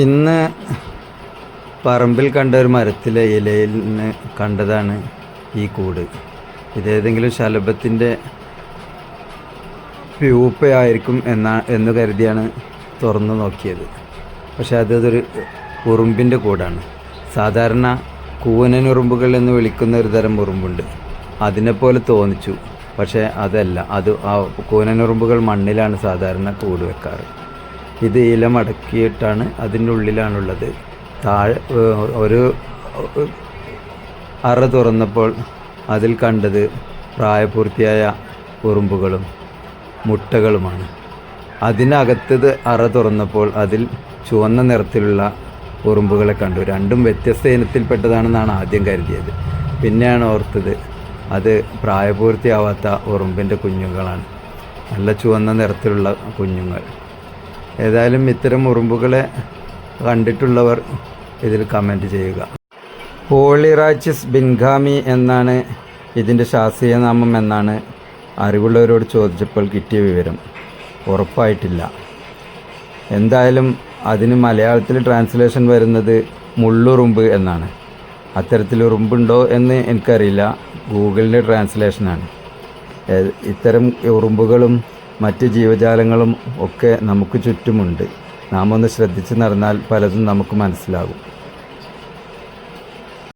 ഇന്ന് പറമ്പിൽ കണ്ട ഒരു മരത്തിലെ ഇലയിൽ നിന്ന് കണ്ടതാണ് ഈ കൂട്. ഇതേതെങ്കിലും ശലഭത്തിൻ്റെ പ്യൂപ്പയായിരിക്കും എന്ന് കരുതിയാണ് തുറന്നു നോക്കിയത്. പക്ഷേ അതൊരു ഉറുമ്പിൻ്റെ കൂടാണ്. സാധാരണ കൂനനുറുമ്പുകൾ എന്ന് വിളിക്കുന്ന ഒരു തരം ഉറുമ്പുണ്ട്, അതിനെപ്പോലെ തോന്നിച്ചു. പക്ഷേ അതല്ല, ആ കൂനനുറുമ്പുകൾ മണ്ണിലാണ് സാധാരണ കൂട് വെക്കാറ്. ഇത് ഇല മടക്കിയിട്ടാണ് അതിൻ്റെ ഉള്ളിലാണുള്ളത്. താഴെ ഒരു അറ തുറന്നപ്പോൾ അതിൽ കണ്ടത് പ്രായപൂർത്തിയായ ഉറുമ്പുകളും മുട്ടകളുമാണ്. അതിനകത്തത് അറ തുറന്നപ്പോൾ അതിൽ ചുവന്ന നിറത്തിലുള്ള ഉറുമ്പുകളെ കണ്ടു. രണ്ടും വ്യത്യസ്ത ഇനത്തിൽപ്പെട്ടതാണെന്നാണ് ആദ്യം കരുതിയത്. പിന്നെയാണ് ഓർത്തത് അത് പ്രായപൂർത്തിയാവാത്ത ഉറുമ്പിൻ്റെ കുഞ്ഞുങ്ങളാണ്, നല്ല ചുവന്ന നിറത്തിലുള്ള കുഞ്ഞുങ്ങൾ. ഏതായാലും ഇത്തരം ഉറുമ്പുകളെ കണ്ടിട്ടുള്ളവർ ഇതിൽ കമൻറ്റ് ചെയ്യുക. പോളിറാച്ചിസ് ബിൻഗാമി എന്നാണ് ഇതിൻ്റെ ശാസ്ത്രീയ നാമം എന്നാണ് അറിവുള്ളവരോട് ചോദിച്ചപ്പോൾ കിട്ടിയ വിവരം. ഉറപ്പായിട്ടില്ല. എന്തായാലും അതിന് മലയാളത്തിൽ ട്രാൻസ്ലേഷൻ വരുന്നത് മുള്ളുറുമ്പ് എന്നാണ്. അത്തരത്തിൽ ഉറുമ്പുണ്ടോ എന്ന് എനിക്കറിയില്ല, ഗൂഗിളിൻ്റെ ട്രാൻസ്ലേഷനാണ്. ഇത്തരം ഉറുമ്പുകളും മറ്റ് ജീവജാലങ്ങളും ഒക്കെ നമുക്ക് ചുറ്റുമുണ്ട്. നാം ഒന്ന് ശ്രദ്ധിച്ച് നടന്നാൽ പലതും നമുക്ക് മനസ്സിലാകും.